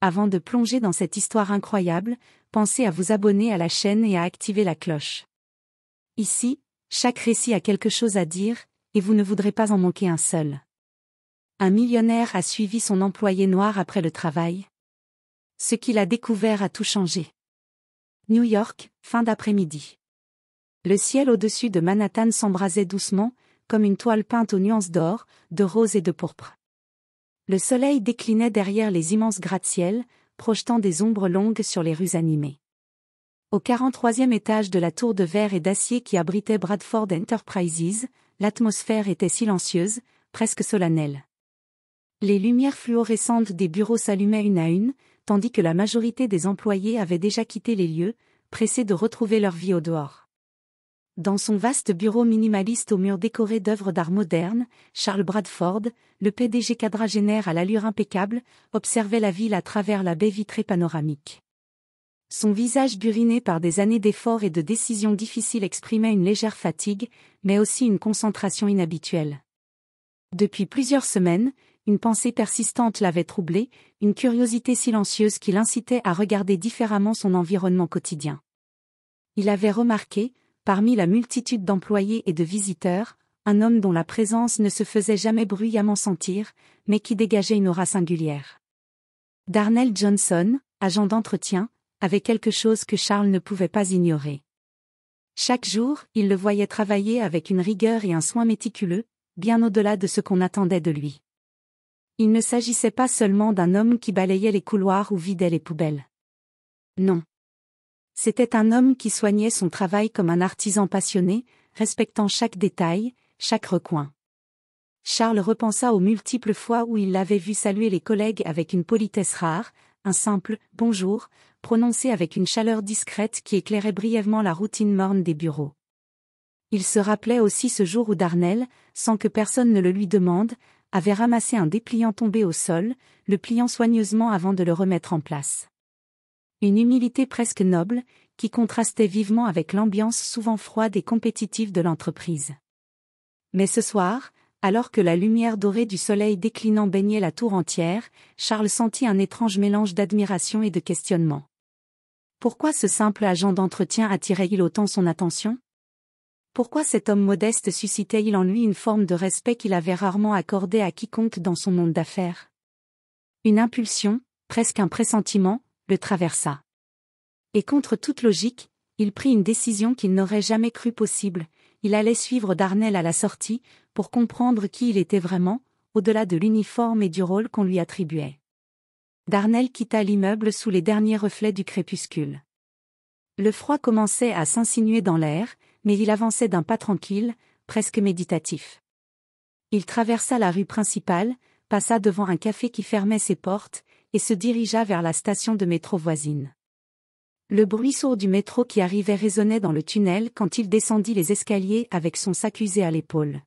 Avant de plonger dans cette histoire incroyable, pensez à vous abonner à la chaîne et à activer la cloche. Ici, chaque récit a quelque chose à dire, et vous ne voudrez pas en manquer un seul. Un millionnaire a suivi son employé noir après le travail. Ce qu'il a découvert a tout changé. New York, fin d'après-midi. Le ciel au-dessus de Manhattan s'embrasait doucement, comme une toile peinte aux nuances d'or, de rose et de pourpre. Le soleil déclinait derrière les immenses gratte-ciel, projetant des ombres longues sur les rues animées. Au 43e étage de la tour de verre et d'acier qui abritait Bradford Enterprises, l'atmosphère était silencieuse, presque solennelle. Les lumières fluorescentes des bureaux s'allumaient une à une, tandis que la majorité des employés avaient déjà quitté les lieux, pressés de retrouver leur vie au dehors. Dans son vaste bureau minimaliste aux murs décorés d'œuvres d'art modernes, Charles Bradford, le PDG quadragénaire à l'allure impeccable, observait la ville à travers la baie vitrée panoramique. Son visage buriné par des années d'efforts et de décisions difficiles exprimait une légère fatigue, mais aussi une concentration inhabituelle. Depuis plusieurs semaines, une pensée persistante l'avait troublé, une curiosité silencieuse qui l'incitait à regarder différemment son environnement quotidien. Il avait remarqué, parmi la multitude d'employés et de visiteurs, un homme dont la présence ne se faisait jamais bruyamment sentir, mais qui dégageait une aura singulière. Darnell Johnson, agent d'entretien, avait quelque chose que Charles ne pouvait pas ignorer. Chaque jour, il le voyait travailler avec une rigueur et un soin méticuleux, bien au-delà de ce qu'on attendait de lui. Il ne s'agissait pas seulement d'un homme qui balayait les couloirs ou vidait les poubelles. Non. C'était un homme qui soignait son travail comme un artisan passionné, respectant chaque détail, chaque recoin. Charles repensa aux multiples fois où il l'avait vu saluer les collègues avec une politesse rare, un simple « bonjour », prononcé avec une chaleur discrète qui éclairait brièvement la routine morne des bureaux. Il se rappelait aussi ce jour où Darnell, sans que personne ne le lui demande, avait ramassé un dépliant tombé au sol, le pliant soigneusement avant de le remettre en place. Une humilité presque noble, qui contrastait vivement avec l'ambiance souvent froide et compétitive de l'entreprise. Mais ce soir, alors que la lumière dorée du soleil déclinant baignait la tour entière, Charles sentit un étrange mélange d'admiration et de questionnement. Pourquoi ce simple agent d'entretien attirait-il autant son attention ? Pourquoi cet homme modeste suscitait-il en lui une forme de respect qu'il avait rarement accordé à quiconque dans son monde d'affaires ? Une impulsion, presque un pressentiment, le traversa. Et contre toute logique, il prit une décision qu'il n'aurait jamais cru possible. Il allait suivre Darnell à la sortie, pour comprendre qui il était vraiment, au-delà de l'uniforme et du rôle qu'on lui attribuait. Darnell quitta l'immeuble sous les derniers reflets du crépuscule. Le froid commençait à s'insinuer dans l'air, mais il avançait d'un pas tranquille, presque méditatif. Il traversa la rue principale, passa devant un café qui fermait ses portes, et se dirigea vers la station de métro voisine. Le bruit sourd du métro qui arrivait résonnait dans le tunnel quand il descendit les escaliers avec son sac usé à l'épaule.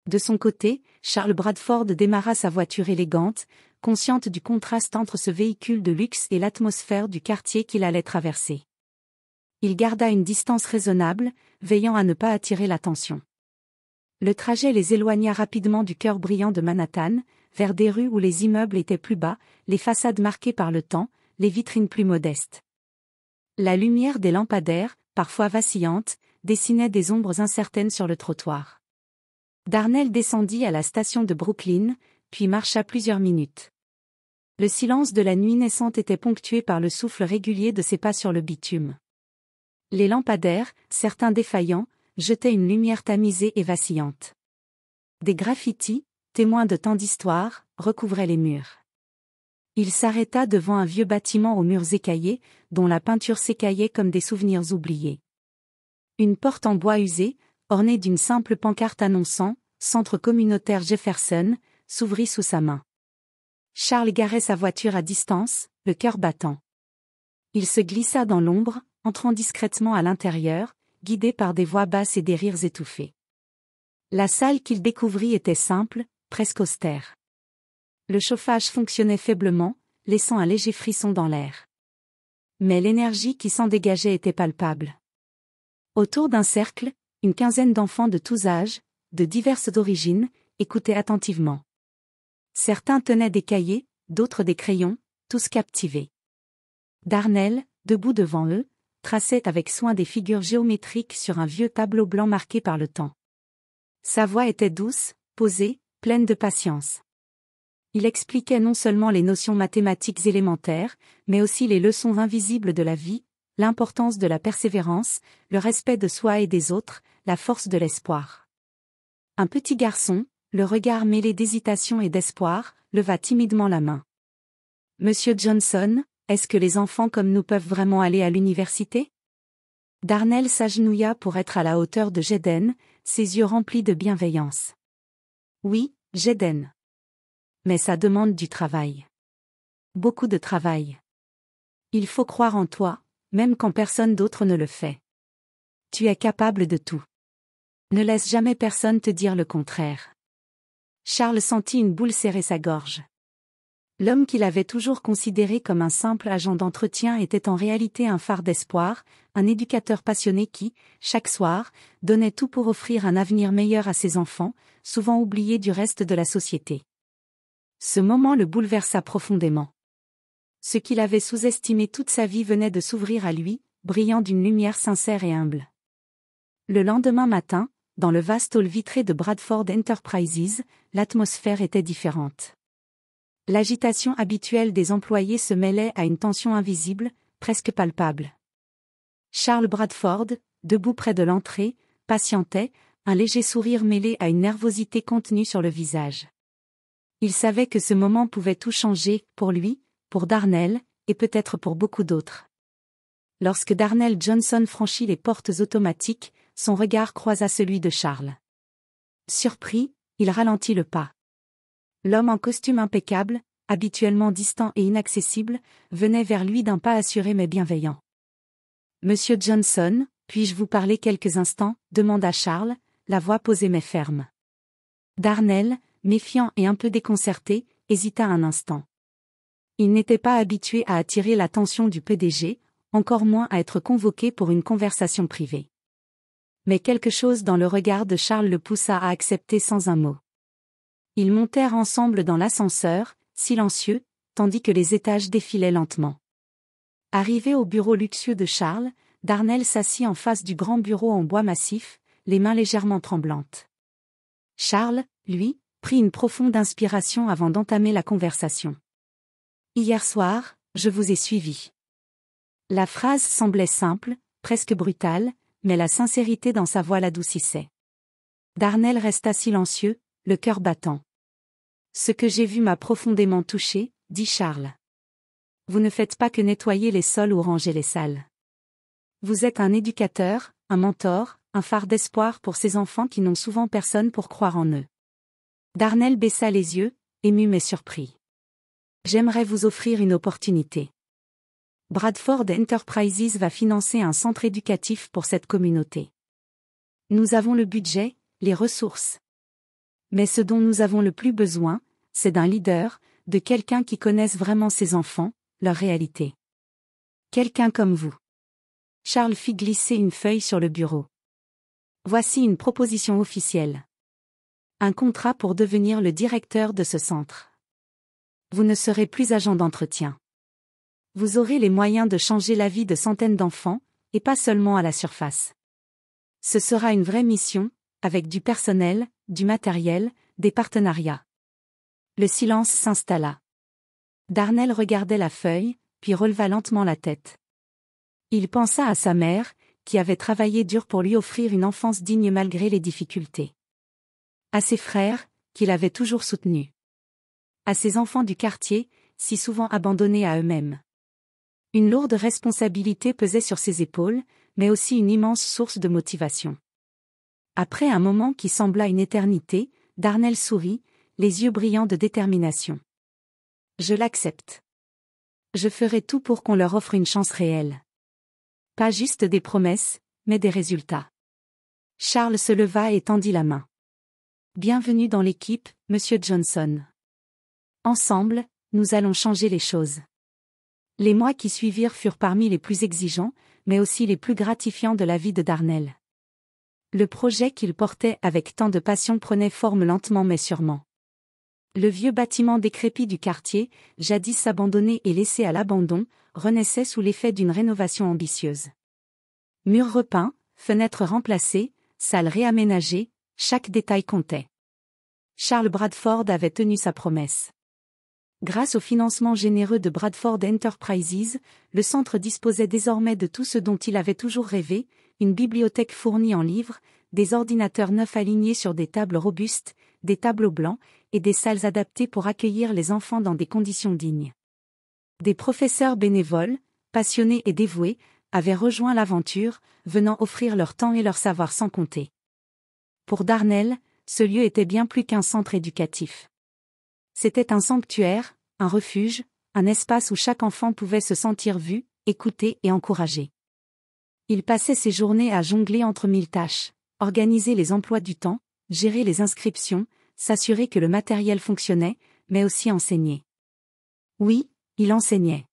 De son côté, Charles Bradford démarra sa voiture élégante, consciente du contraste entre ce véhicule de luxe et l'atmosphère du quartier qu'il allait traverser. Il garda une distance raisonnable, veillant à ne pas attirer l'attention. Le trajet les éloigna rapidement du cœur brillant de Manhattan, vers des rues où les immeubles étaient plus bas, les façades marquées par le temps, les vitrines plus modestes. La lumière des lampadaires, parfois vacillante, dessinait des ombres incertaines sur le trottoir. Darnell descendit à la station de Brooklyn, puis marcha plusieurs minutes. Le silence de la nuit naissante était ponctué par le souffle régulier de ses pas sur le bitume. Les lampadaires, certains défaillants, jetaient une lumière tamisée et vacillante. Des graffitis, témoins de tant d'histoires, recouvraient les murs. Il s'arrêta devant un vieux bâtiment aux murs écaillés, dont la peinture s'écaillait comme des souvenirs oubliés. Une porte en bois usé, ornée d'une simple pancarte annonçant « Centre communautaire Jefferson », s'ouvrit sous sa main. Charles garait sa voiture à distance, le cœur battant. Il se glissa dans l'ombre, entrant discrètement à l'intérieur, guidé par des voix basses et des rires étouffés. La salle qu'il découvrit était simple, presque austère. Le chauffage fonctionnait faiblement, laissant un léger frisson dans l'air. Mais l'énergie qui s'en dégageait était palpable. Autour d'un cercle, une quinzaine d'enfants de tous âges, de diverses origines, écoutaient attentivement. Certains tenaient des cahiers, d'autres des crayons, tous captivés. Darnell, debout devant eux, traçait avec soin des figures géométriques sur un vieux tableau blanc marqué par le temps. Sa voix était douce, posée, pleine de patience. Il expliquait non seulement les notions mathématiques élémentaires, mais aussi les leçons invisibles de la vie, l'importance de la persévérance, le respect de soi et des autres, la force de l'espoir. Un petit garçon, le regard mêlé d'hésitation et d'espoir, leva timidement la main. « Monsieur Johnson, est-ce que les enfants comme nous peuvent vraiment aller à l'université ?» Darnell s'agenouilla pour être à la hauteur de Jaden, ses yeux remplis de bienveillance. « Oui, Jaden. Mais ça demande du travail. Beaucoup de travail. Il faut croire en toi, même quand personne d'autre ne le fait. Tu es capable de tout. Ne laisse jamais personne te dire le contraire. » Charles sentit une boule serrer sa gorge. L'homme qu'il avait toujours considéré comme un simple agent d'entretien était en réalité un phare d'espoir, un éducateur passionné qui, chaque soir, donnait tout pour offrir un avenir meilleur à ses enfants, souvent oubliés du reste de la société. Ce moment le bouleversa profondément. Ce qu'il avait sous-estimé toute sa vie venait de s'ouvrir à lui, brillant d'une lumière sincère et humble. Le lendemain matin, dans le vaste hall vitré de Bradford Enterprises, l'atmosphère était différente. L'agitation habituelle des employés se mêlait à une tension invisible, presque palpable. Charles Bradford, debout près de l'entrée, patientait, un léger sourire mêlé à une nervosité contenue sur le visage. Il savait que ce moment pouvait tout changer, pour lui, pour Darnell, et peut-être pour beaucoup d'autres. Lorsque Darnell Johnson franchit les portes automatiques, son regard croisa celui de Charles. Surpris, il ralentit le pas. L'homme en costume impeccable, habituellement distant et inaccessible, venait vers lui d'un pas assuré mais bienveillant. « Monsieur Johnson, puis-je vous parler quelques instants ?» demanda Charles, la voix posée mais ferme. Darnell, méfiant et un peu déconcerté, hésita un instant. Il n'était pas habitué à attirer l'attention du PDG, encore moins à être convoqué pour une conversation privée. Mais quelque chose dans le regard de Charles le poussa à accepter sans un mot. Ils montèrent ensemble dans l'ascenseur, silencieux, tandis que les étages défilaient lentement. Arrivé au bureau luxueux de Charles, Darnell s'assit en face du grand bureau en bois massif, les mains légèrement tremblantes. Charles, lui, prit une profonde inspiration avant d'entamer la conversation. « Hier soir, je vous ai suivi. » La phrase semblait simple, presque brutale, mais la sincérité dans sa voix l'adoucissait. Darnell resta silencieux, le cœur battant. « Ce que j'ai vu m'a profondément touché, » dit Charles. « Vous ne faites pas que nettoyer les sols ou ranger les salles. Vous êtes un éducateur, un mentor, un phare d'espoir pour ces enfants qui n'ont souvent personne pour croire en eux. » Darnell baissa les yeux, ému mais surpris. « J'aimerais vous offrir une opportunité. Bradford Enterprises va financer un centre éducatif pour cette communauté. Nous avons le budget, les ressources. Mais ce dont nous avons le plus besoin, c'est d'un leader, de quelqu'un qui connaisse vraiment ses enfants, leur réalité. Quelqu'un comme vous. » Charles fit glisser une feuille sur le bureau. « Voici une proposition officielle. Un contrat pour devenir le directeur de ce centre. Vous ne serez plus agent d'entretien. Vous aurez les moyens de changer la vie de centaines d'enfants, et pas seulement à la surface. Ce sera une vraie mission, avec du personnel, du matériel, des partenariats. » Le silence s'installa. Darnell regardait la feuille, puis releva lentement la tête. Il pensa à sa mère, qui avait travaillé dur pour lui offrir une enfance digne malgré les difficultés. À ses frères, qu'il avait toujours soutenus. À ses enfants du quartier, si souvent abandonnés à eux-mêmes. Une lourde responsabilité pesait sur ses épaules, mais aussi une immense source de motivation. Après un moment qui sembla une éternité, Darnell sourit, les yeux brillants de détermination. « Je l'accepte. Je ferai tout pour qu'on leur offre une chance réelle. Pas juste des promesses, mais des résultats. » Charles se leva et tendit la main. « Bienvenue dans l'équipe, Monsieur Johnson. Ensemble, nous allons changer les choses. » Les mois qui suivirent furent parmi les plus exigeants, mais aussi les plus gratifiants de la vie de Darnell. Le projet qu'il portait avec tant de passion prenait forme lentement mais sûrement. Le vieux bâtiment décrépit du quartier, jadis abandonné et laissé à l'abandon, renaissait sous l'effet d'une rénovation ambitieuse. Murs repeints, fenêtres remplacées, salles réaménagées, chaque détail comptait. Charles Bradford avait tenu sa promesse. Grâce au financement généreux de Bradford Enterprises, le centre disposait désormais de tout ce dont il avait toujours rêvé, une bibliothèque fournie en livres, des ordinateurs neufs alignés sur des tables robustes, des tableaux blancs, et des salles adaptées pour accueillir les enfants dans des conditions dignes. Des professeurs bénévoles, passionnés et dévoués, avaient rejoint l'aventure, venant offrir leur temps et leur savoir sans compter. Pour Darnell, ce lieu était bien plus qu'un centre éducatif. C'était un sanctuaire, un refuge, un espace où chaque enfant pouvait se sentir vu, écouté et encouragé. Il passait ses journées à jongler entre 1000 tâches, organiser les emplois du temps, gérer les inscriptions, s'assurer que le matériel fonctionnait, mais aussi enseigner. Oui, il enseignait.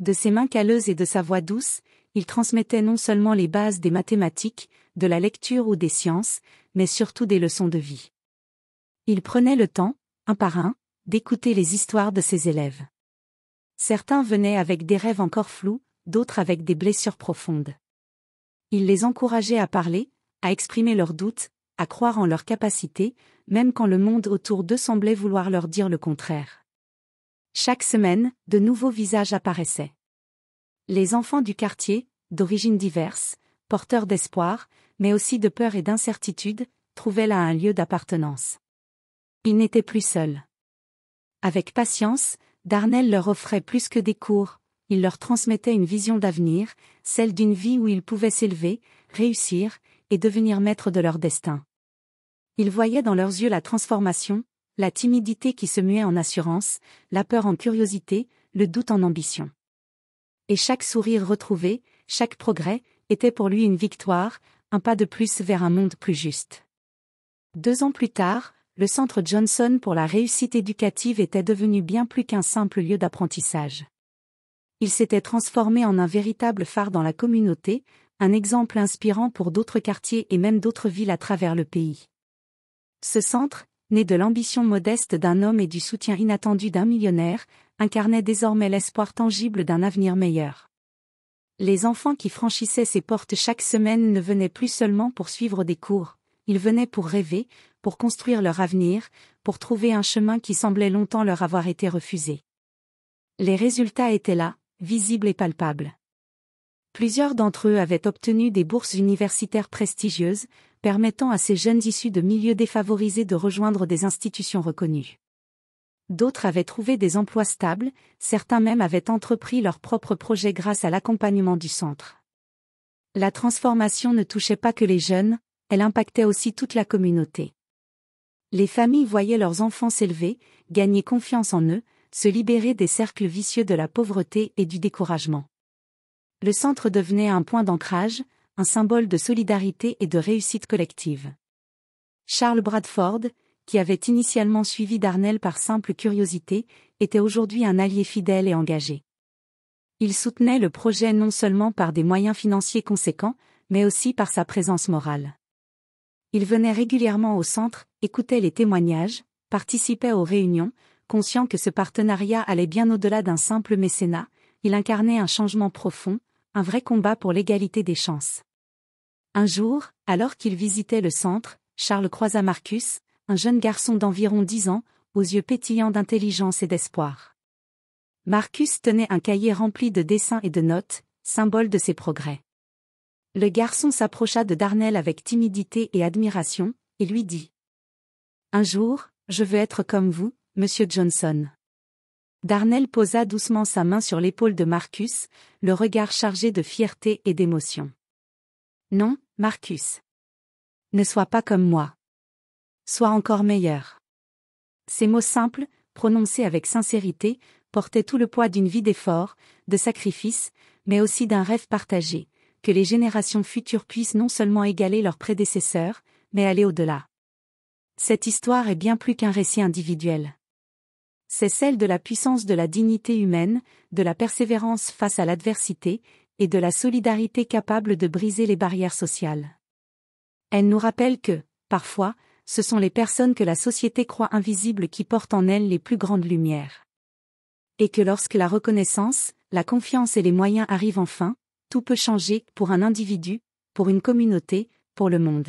De ses mains calleuses et de sa voix douce, il transmettait non seulement les bases des mathématiques, de la lecture ou des sciences, mais surtout des leçons de vie. Il prenait le temps, un par un, d'écouter les histoires de ses élèves. Certains venaient avec des rêves encore flous, d'autres avec des blessures profondes. Il les encourageait à parler, à exprimer leurs doutes, à croire en leurs capacités, même quand le monde autour d'eux semblait vouloir leur dire le contraire. Chaque semaine, de nouveaux visages apparaissaient. Les enfants du quartier, d'origines diverses, porteurs d'espoir, mais aussi de peur et d'incertitude, trouvaient là un lieu d'appartenance. Ils n'étaient plus seuls. Avec patience, Darnell leur offrait plus que des cours, il leur transmettait une vision d'avenir, celle d'une vie où ils pouvaient s'élever, réussir, et devenir maîtres de leur destin. Il voyait dans leurs yeux la transformation, la timidité qui se muait en assurance, la peur en curiosité, le doute en ambition. Et chaque sourire retrouvé, chaque progrès, était pour lui une victoire, un pas de plus vers un monde plus juste. 2 ans plus tard, le Centre Johnson pour la réussite éducative était devenu bien plus qu'un simple lieu d'apprentissage. Il s'était transformé en un véritable phare dans la communauté, un exemple inspirant pour d'autres quartiers et même d'autres villes à travers le pays. Ce centre, né de l'ambition modeste d'un homme et du soutien inattendu d'un millionnaire, incarnait désormais l'espoir tangible d'un avenir meilleur. Les enfants qui franchissaient ses portes chaque semaine ne venaient plus seulement pour suivre des cours, ils venaient pour rêver, pour construire leur avenir, pour trouver un chemin qui semblait longtemps leur avoir été refusé. Les résultats étaient là, visibles et palpables. Plusieurs d'entre eux avaient obtenu des bourses universitaires prestigieuses, permettant à ces jeunes issus de milieux défavorisés de rejoindre des institutions reconnues. D'autres avaient trouvé des emplois stables, certains même avaient entrepris leurs propres projets grâce à l'accompagnement du centre. La transformation ne touchait pas que les jeunes, elle impactait aussi toute la communauté. Les familles voyaient leurs enfants s'élever, gagner confiance en eux, se libérer des cercles vicieux de la pauvreté et du découragement. Le centre devenait un point d'ancrage, un symbole de solidarité et de réussite collective. Charles Bradford, qui avait initialement suivi Darnell par simple curiosité, était aujourd'hui un allié fidèle et engagé. Il soutenait le projet non seulement par des moyens financiers conséquents, mais aussi par sa présence morale. Il venait régulièrement au centre, écoutait les témoignages, participait aux réunions, conscient que ce partenariat allait bien au-delà d'un simple mécénat, il incarnait un changement profond, un vrai combat pour l'égalité des chances. Un jour, alors qu'il visitait le centre, Charles croisa Marcus, un jeune garçon d'environ 10 ans, aux yeux pétillants d'intelligence et d'espoir. Marcus tenait un cahier rempli de dessins et de notes, symbole de ses progrès. Le garçon s'approcha de Darnell avec timidité et admiration, et lui dit : « Un jour, je veux être comme vous, Monsieur Johnson. » Darnell posa doucement sa main sur l'épaule de Marcus, le regard chargé de fierté et d'émotion. « Non, Marcus. Ne sois pas comme moi. Sois encore meilleur. » Ces mots simples, prononcés avec sincérité, portaient tout le poids d'une vie d'effort, de sacrifice, mais aussi d'un rêve partagé, que les générations futures puissent non seulement égaler leurs prédécesseurs, mais aller au-delà. Cette histoire est bien plus qu'un récit individuel. C'est celle de la puissance de la dignité humaine, de la persévérance face à l'adversité, et de la solidarité capable de briser les barrières sociales. Elle nous rappelle que, parfois, ce sont les personnes que la société croit invisibles qui portent en elles les plus grandes lumières. Et que lorsque la reconnaissance, la confiance et les moyens arrivent enfin, tout peut changer, pour un individu, pour une communauté, pour le monde.